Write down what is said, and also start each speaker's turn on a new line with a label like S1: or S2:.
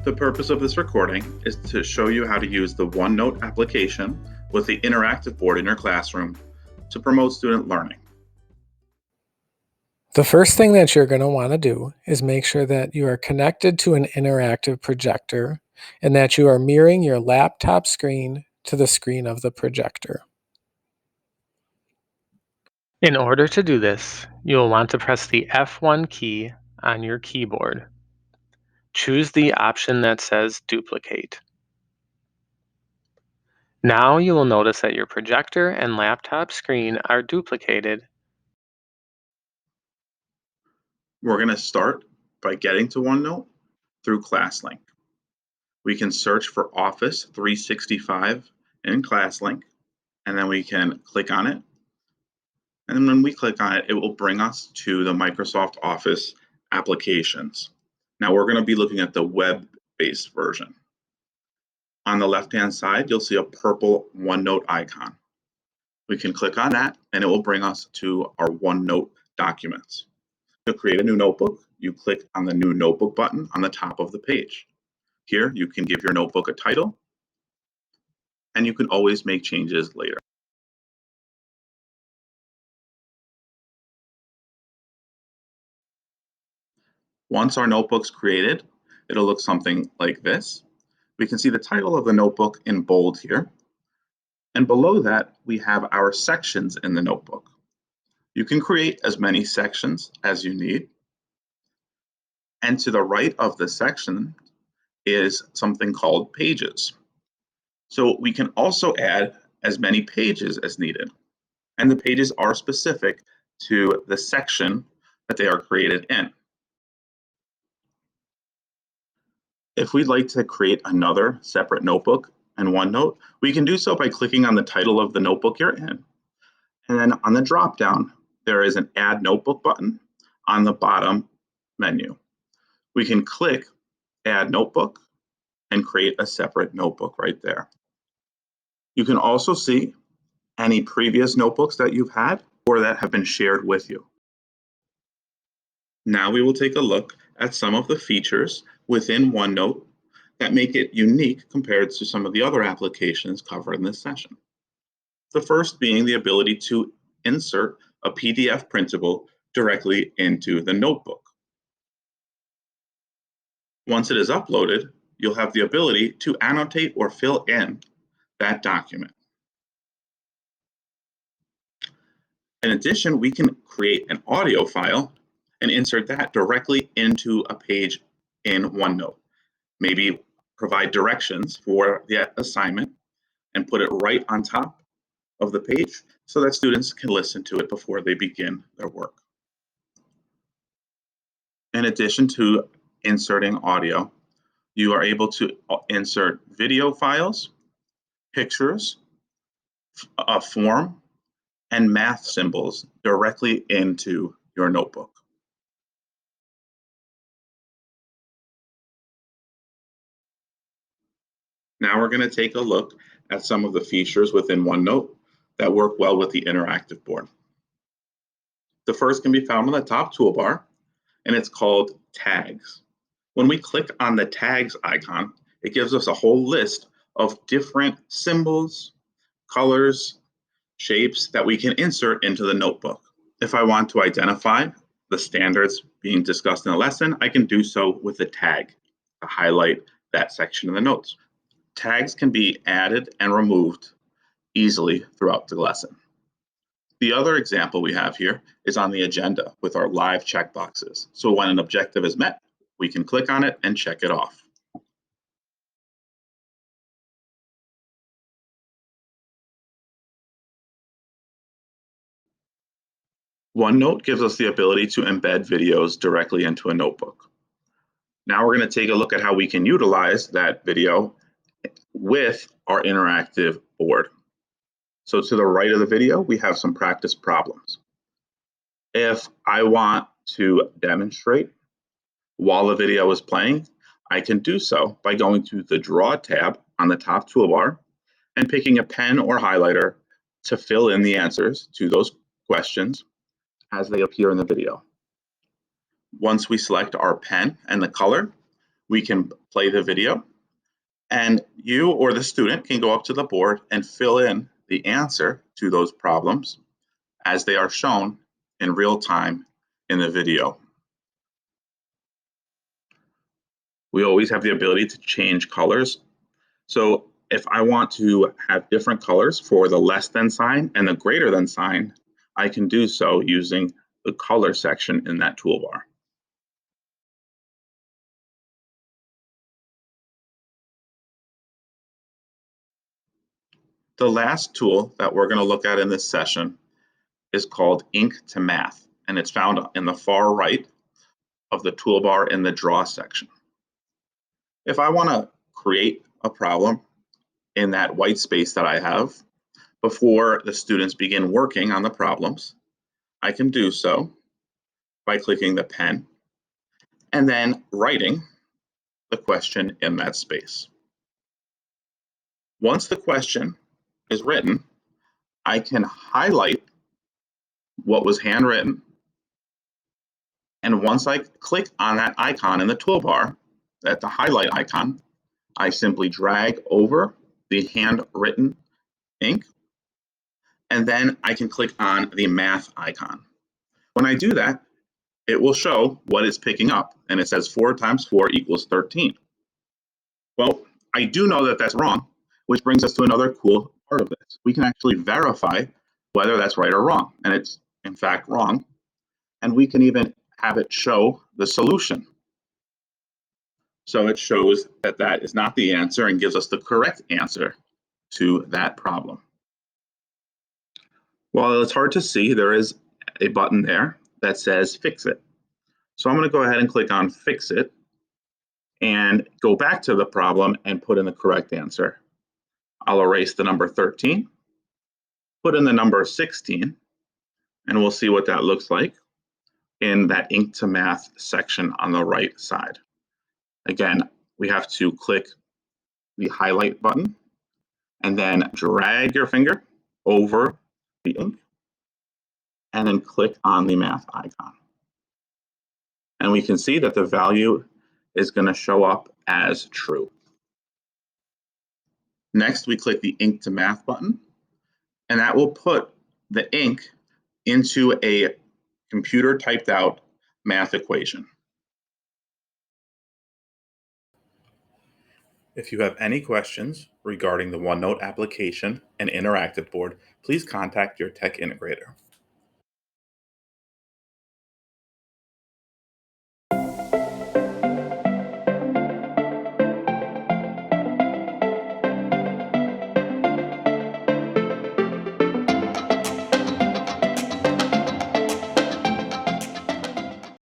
S1: The purpose of this recording is to show you how to use the OneNote application with the interactive board in your classroom to promote student learning.
S2: The first thing that you're going to want to do is make sure that you are connected to an interactive projector and that you are mirroring your laptop screen to the screen of the projector. In order to do this, you will want to press the F1 key on your keyboard. Choose the option that says Duplicate. Now you will notice that your projector and laptop screen are duplicated.
S1: We're going to start by getting to OneNote through ClassLink. We can search for Office 365 in ClassLink, and then we can click on it. And then when we click on it, it will bring us to the Microsoft Office applications. Now we're going to be looking at the web-based version. On the left-hand side, you'll see a purple OneNote icon. We can click on that, and it will bring us to our OneNote documents. To create a new notebook, you click on the New Notebook button on the top of the page. Here, you can give your notebook a title, and you can always make changes later. Once our notebook's created, it'll look something like this. We can see the title of the notebook in bold here. And below that, we have our sections in the notebook. You can create as many sections as you need. And to the right of the section is something called pages. So we can also add as many pages as needed. And the pages are specific to the section that they are created in. If we'd like to create another separate notebook in OneNote, we can do so by clicking on the title of the notebook you're in. And then on the drop-down, there is an Add Notebook button on the bottom menu. We can click Add Notebook and create a separate notebook right there. You can also see any previous notebooks that you've had or that have been shared with you. Now we will take a look at some of the features within OneNote that make it unique compared to some of the other applications covered in this session. The first being the ability to insert a PDF printable directly into the notebook. Once it is uploaded, you'll have the ability to annotate or fill in that document. In addition, we can create an audio file and insert that directly into a page in OneNote. Maybe provide directions for the assignment and put it right on top of the page so that students can listen to it before they begin their work. In addition to inserting audio, you are able to insert video files, pictures, a form, and math symbols directly into your notebook. Now we're going to take a look at some of the features within OneNote that work well with the interactive board. The first can be found on the top toolbar, and it's called Tags. When we click on the Tags icon, it gives us a whole list of different symbols, colors, shapes that we can insert into the notebook. If I want to identify the standards being discussed in the lesson, I can do so with the tag to highlight that section of the notes. Tags can be added and removed easily throughout the lesson. The other example we have here is on the agenda with our live checkboxes. So when an objective is met, we can click on it and check it off. OneNote gives us the ability to embed videos directly into a notebook. Now we're going to take a look at how we can utilize that video with our interactive board. So to the right of the video, we have some practice problems. If I want to demonstrate while the video is playing, I can do so by going to the Draw tab on the top toolbar and picking a pen or highlighter to fill in the answers to those questions as they appear in the video. Once we select our pen and the color, We can play the video, and you or the student can go up to the board and fill in the answer to those problems as they are shown in real time in the video. We always have the ability to change colors. So if I want to have different colors for the less than sign and the greater than sign, I can do so using the color section in that toolbar. The last tool that we're going to look at in this session is called Ink to Math, and it's found in the far right of the toolbar in the Draw section. If I want to create a problem in that white space that I have before the students begin working on the problems, I can do so by clicking the pen and then writing the question in that space. Once the question is written, I can highlight what was handwritten. And once I click on that icon in the toolbar, the highlight icon, I simply drag over the handwritten ink, and then I can click on the math icon. When I do that, it will show what it's picking up, and it says 4 times 4 equals 13. Well, I do know that that's wrong, which brings us to another cool part of this. We can actually verify whether that's right or wrong, and it's in fact wrong. And we can even have it show the solution. So it shows that that is not the answer and gives us the correct answer to that problem. While it's hard to see, there is a button there that says Fix It. So I'm going to go ahead and click on Fix It and go back to the problem and put in the correct answer. I'll erase the number 13, put in the number 16, and we'll see what that looks like in that Ink to Math section on the right side. Again, we have to click the highlight button and then drag your finger over the ink and then click on the math icon. And we can see that the value is going to show up as true. Next, we click the Ink to Math button, and that will put the ink into a computer typed out math equation. If you have any questions regarding the OneNote application and interactive board, please contact your tech integrator.